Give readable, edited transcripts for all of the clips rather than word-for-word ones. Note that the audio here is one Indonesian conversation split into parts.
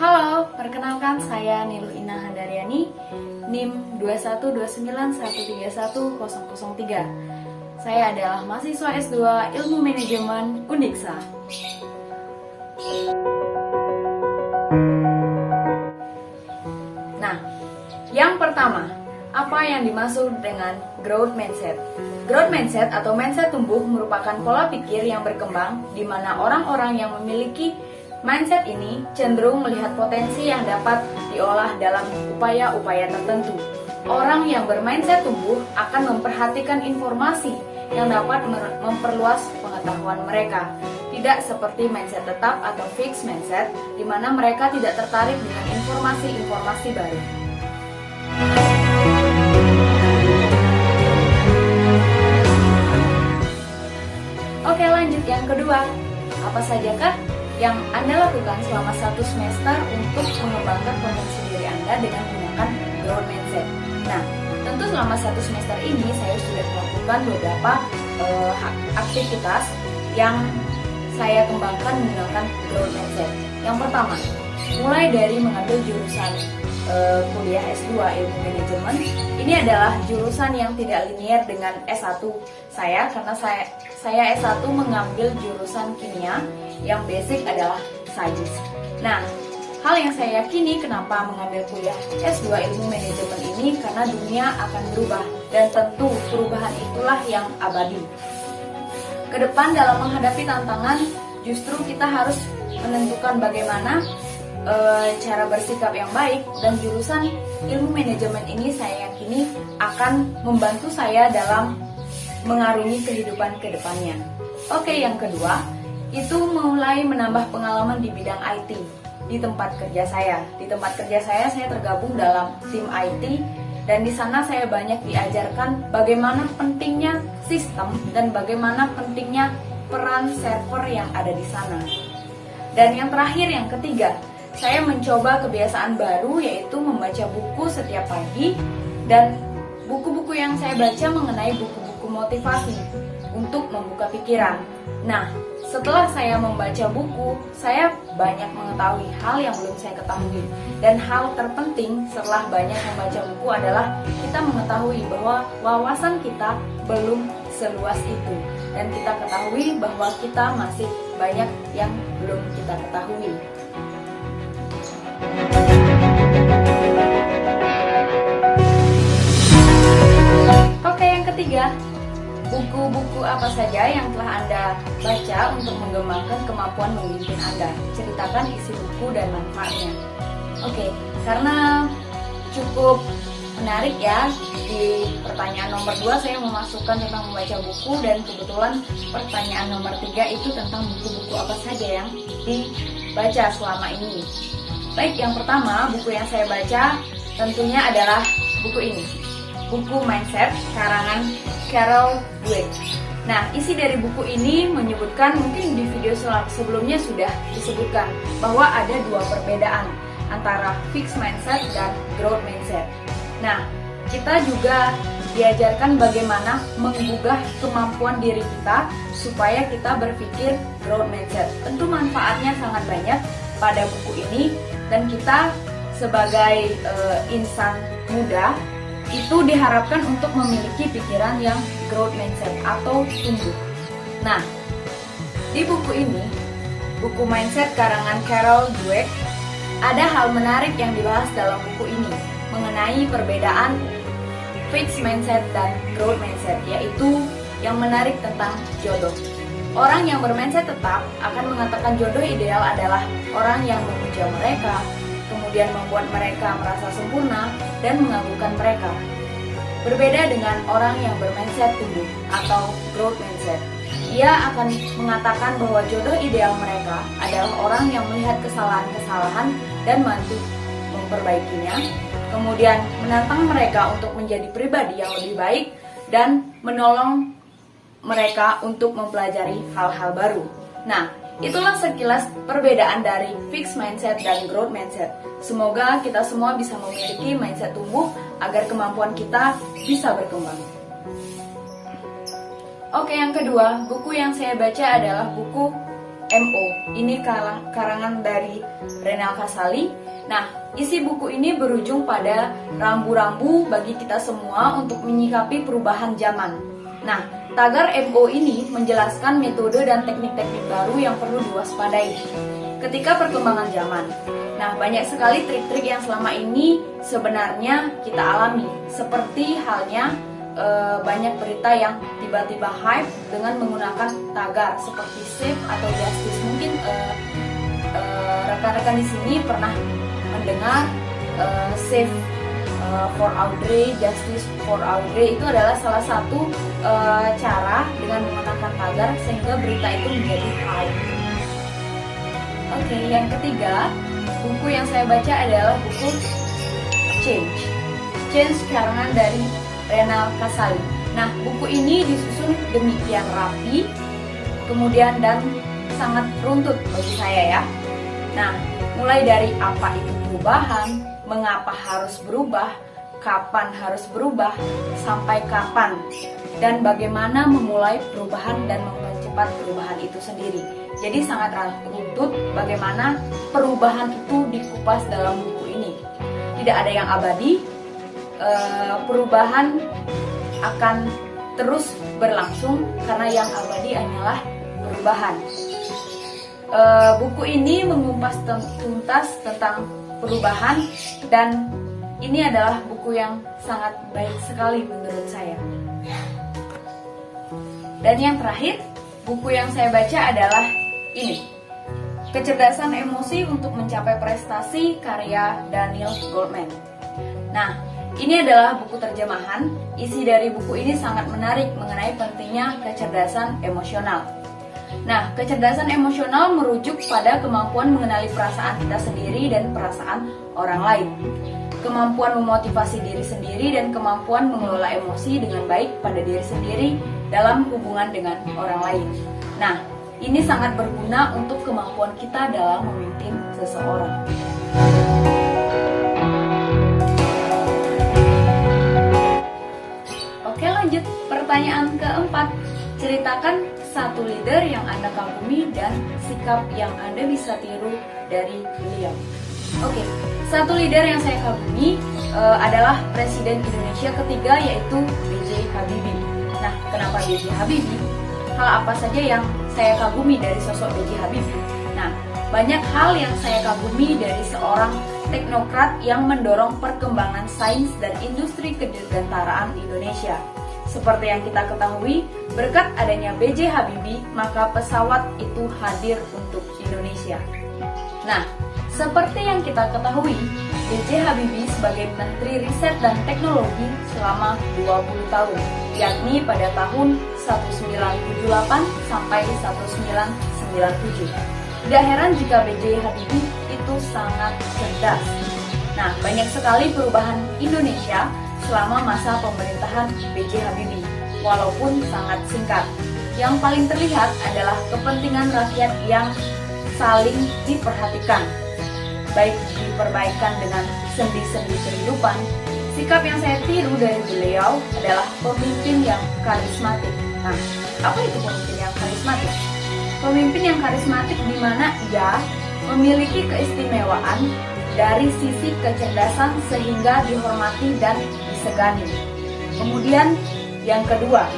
Halo, perkenalkan saya Nilu Ina Handariani, NIM 21291311003. Saya adalah mahasiswa S2 Ilmu Manajemen Undiksa. Nah, yang pertama, apa yang dimaksud dengan growth mindset? Growth mindset atau mindset tumbuh merupakan pola pikir yang berkembang di mana orang-orang yang memiliki mindset ini cenderung melihat potensi yang dapat diolah dalam upaya-upaya tertentu. Orang yang bermindset tumbuh akan memperhatikan informasi yang dapat memperluas pengetahuan mereka. Tidak seperti mindset tetap atau fixed mindset, di mana mereka tidak tertarik dengan informasi-informasi baru. Oke, lanjut yang kedua. Apa sajakah yang Anda lakukan selama 1 semester untuk mengembangkan potensi diri Anda dengan menggunakan growth mindset? Nah, tentu selama 1 semester ini saya sudah melakukan beberapa aktivitas yang saya kembangkan menggunakan growth mindset. Yang pertama, mulai dari mengambil jurusan kuliah S2 Ilmu Manajemen. Ini adalah jurusan yang tidak linear dengan S1 saya, karena saya S1 mengambil jurusan kimia yang basic adalah sains. Nah, hal yang saya yakini kenapa mengambil kuliah S2 Ilmu Manajemen ini karena dunia akan berubah dan tentu perubahan itulah yang abadi. Kedepan dalam menghadapi tantangan, justru kita harus menentukan bagaimana cara bersikap yang baik, dan jurusan ilmu manajemen ini saya yakini akan membantu saya dalam mengarungi kehidupan kedepannya. Oke, yang kedua, itu mulai menambah pengalaman di bidang IT di tempat kerja saya. Di tempat kerja saya tergabung dalam tim IT, dan di sana saya banyak diajarkan bagaimana pentingnya sistem dan bagaimana pentingnya peran server yang ada di sana. Dan yang terakhir, yang ketiga, saya mencoba kebiasaan baru, yaitu membaca buku setiap pagi, dan buku-buku yang saya baca mengenai buku-buku motivasi untuk membuka pikiran. Nah, setelah saya membaca buku, saya banyak mengetahui hal yang belum saya ketahui. Dan hal terpenting setelah banyak membaca buku adalah kita mengetahui bahwa wawasan kita belum seluas itu. Dan kita ketahui bahwa kita masih banyak yang belum kita ketahui. Oke, yang ketiga, buku-buku apa saja yang telah Anda baca untuk mengembangkan kemampuan memimpin Anda? Ceritakan isi buku dan manfaatnya. Oke, karena cukup menarik ya, di pertanyaan nomor 2 saya memasukkan tentang membaca buku, dan kebetulan pertanyaan nomor 3 itu tentang buku-buku apa saja yang dibaca selama ini. Baik, yang pertama buku yang saya baca tentunya adalah buku ini, buku Mindset karangan Carol Dweck. Nah, isi dari buku ini menyebutkan, mungkin di video sebelumnya sudah disebutkan, bahwa ada 2 perbedaan antara fixed mindset dan growth mindset. Nah, kita juga diajarkan bagaimana menggugah kemampuan diri kita supaya kita berpikir growth mindset. Tentu manfaatnya sangat banyak pada buku ini, dan kita sebagai insan muda itu diharapkan untuk memiliki pikiran yang growth mindset atau tumbuh. Nah, di buku ini, buku Mindset karangan Carol Dweck, ada hal menarik yang dibahas dalam buku ini mengenai perbedaan fixed mindset dan growth mindset, yaitu yang menarik tentang jodoh. Orang yang bermindset tetap akan mengatakan jodoh ideal adalah orang yang memuja mereka, kemudian membuat mereka merasa sempurna dan mengagumkan mereka. Berbeda dengan orang yang bermindset tumbuh atau growth mindset. Ia akan mengatakan bahwa jodoh ideal mereka adalah orang yang melihat kesalahan-kesalahan dan mampu memperbaikinya, kemudian menantang mereka untuk menjadi pribadi yang lebih baik dan menolong mereka untuk mempelajari hal-hal baru. Nah, itulah sekilas perbedaan dari fixed mindset dan growth mindset. Semoga kita semua bisa memiliki mindset tumbuh agar kemampuan kita bisa berkembang. Oke, yang kedua, buku yang saya baca adalah buku MO. Ini karangan dari Renal Kasali. Nah, isi buku ini berujung pada rambu-rambu bagi kita semua untuk menyikapi perubahan zaman. Nah, tagar MO ini menjelaskan metode dan teknik-teknik baru yang perlu diwaspadai ketika perkembangan zaman. Nah, banyak sekali trik-trik yang selama ini sebenarnya kita alami, seperti halnya banyak berita yang tiba-tiba hype dengan menggunakan tagar seperti save atau justice. Mungkin rekan-rekan di sini pernah mendengar save for Audrey, justice for Audrey. Itu adalah salah satu cara dengan menggunakan tagar sehingga berita itu menjadi hype. Oke, yang ketiga, buku yang saya baca adalah buku Change karangan dari Renal Kasali. Nah, buku ini disusun demikian rapi, kemudian dan sangat runtut bagi saya ya. Nah, mulai dari apa itu perubahan, mengapa harus berubah, kapan harus berubah, sampai kapan, dan bagaimana memulai perubahan dan mempercepat perubahan itu sendiri. Jadi sangat runtut bagaimana perubahan itu dikupas dalam buku ini. Tidak ada yang abadi, perubahan akan terus berlangsung karena yang abadi hanyalah perubahan. Buku ini mengupas tuntas tentang perubahan dan ini adalah buku yang sangat baik sekali menurut saya. Dan yang terakhir, buku yang saya baca adalah ini, Kecerdasan Emosi untuk Mencapai Prestasi karya Daniel Goleman. Nah, ini adalah buku terjemahan. Isi dari buku ini sangat menarik mengenai pentingnya kecerdasan emosional. Nah, kecerdasan emosional merujuk pada kemampuan mengenali perasaan kita sendiri dan perasaan orang lain. Kemampuan memotivasi diri sendiri dan kemampuan mengelola emosi dengan baik pada diri sendiri dalam hubungan dengan orang lain. Nah, ini sangat berguna untuk kemampuan kita dalam memimpin seseorang. Oke, lanjut. Pertanyaan keempat. Ceritakan satu leader yang Anda kagumi dan sikap yang Anda bisa tiru dari beliau. Oke, satu leader yang saya kagumi adalah Presiden Indonesia ketiga, yaitu B.J. Habibie. Nah, kenapa B.J. Habibie? Hal apa saja yang saya kagumi dari sosok B.J. Habibie? Nah, banyak hal yang saya kagumi dari seorang teknokrat yang mendorong perkembangan sains dan industri kedirgantaraan Indonesia. Seperti yang kita ketahui, berkat adanya B.J. Habibie, maka pesawat itu hadir untuk Indonesia. Nah, seperti yang kita ketahui, B.J. Habibie sebagai Menteri Riset dan Teknologi selama 20 tahun, yakni pada tahun 1978 sampai 1997. Tidak heran jika B.J. Habibie itu sangat cerdas. Nah, banyak sekali perubahan Indonesia selama masa pemerintahan B.J. Habibie, walaupun sangat singkat. Yang paling terlihat adalah kepentingan rakyat yang saling diperhatikan, baik diperbaikan dengan sendi-sendi kehidupan. Sikap yang saya tiru dari beliau adalah pemimpin yang karismatik. Nah, apa itu pemimpin yang karismatik? Pemimpin yang karismatik di mana ia memiliki keistimewaan dari sisi kecerdasan sehingga dihormati dan disegani. Kemudian yang kedua,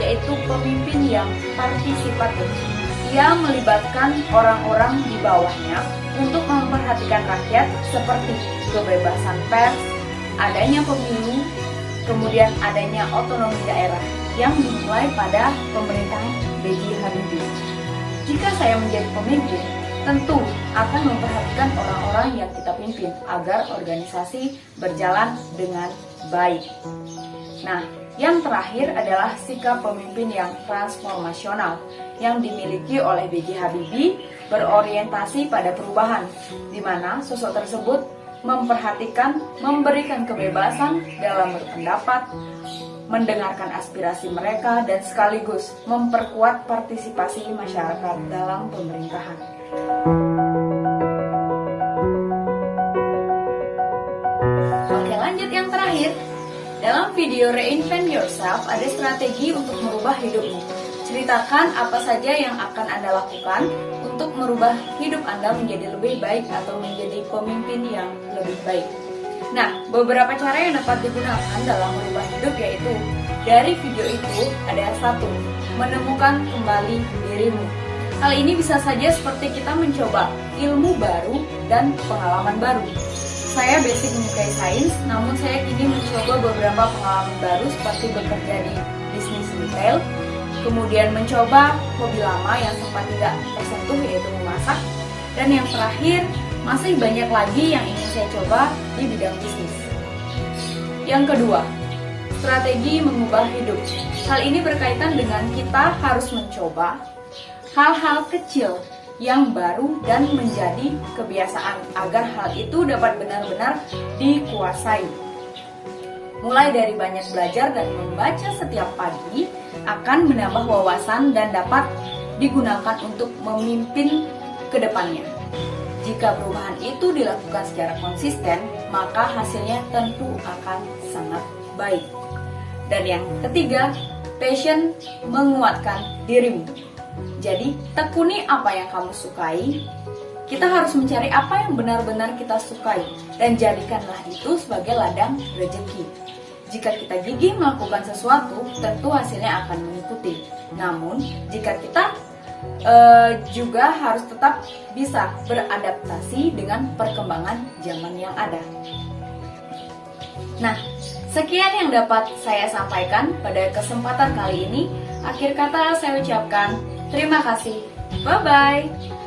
yaitu pemimpin yang partisipatif. Ia melibatkan orang-orang di bawahnya untuk memperhatikan rakyat seperti kebebasan pers, adanya pemilu, kemudian adanya otonomi daerah yang dimulai pada pemerintahan B.J. Habibie. Jika saya menjadi pemimpin, tentu akan memperhatikan orang-orang yang kita pimpin agar organisasi berjalan dengan baik. Nah, yang terakhir adalah sikap pemimpin yang transformasional yang dimiliki oleh B.J. Habibie berorientasi pada perubahan, di mana sosok tersebut memperhatikan, memberikan kebebasan dalam berpendapat, mendengarkan aspirasi mereka, dan sekaligus memperkuat partisipasi masyarakat dalam pemerintahan. Oke, lanjut yang terakhir. Dalam video Reinvent Yourself ada strategi untuk merubah hidupmu. Ceritakan apa saja yang akan Anda lakukan untuk merubah hidup Anda menjadi lebih baik atau menjadi pemimpin yang lebih baik. Nah, beberapa cara yang dapat digunakan dalam merubah hidup yaitu dari video itu ada 1, menemukan kembali dirimu. Hal ini bisa saja seperti kita mencoba ilmu baru dan pengalaman baru. Saya basic menyukai sains, namun saya kini mencoba beberapa pengalaman baru seperti bekerja di bisnis retail, kemudian mencoba hobi lama yang sempat tidak tersentuh yaitu memasak, dan yang terakhir masih banyak lagi yang ingin saya coba di bidang bisnis. Yang kedua, strategi mengubah hidup. Hal ini berkaitan dengan kita harus mencoba hal-hal kecil yang baru dan menjadi kebiasaan agar hal itu dapat benar-benar dikuasai. Mulai dari banyak belajar dan membaca setiap pagi akan menambah wawasan dan dapat digunakan untuk memimpin ke depannya. Jika perubahan itu dilakukan secara konsisten, maka hasilnya tentu akan sangat baik. Dan yang ketiga, passion menguatkan dirimu. Jadi, tekuni apa yang kamu sukai. Kita harus mencari apa yang benar-benar kita sukai dan jadikanlah itu sebagai ladang rezeki. Jika kita gigih melakukan sesuatu, tentu hasilnya akan mengikuti. Namun, jika kita juga harus tetap bisa beradaptasi dengan perkembangan zaman yang ada. Nah, sekian yang dapat saya sampaikan pada kesempatan kali ini. Akhir kata saya ucapkan terima kasih. Bye-bye.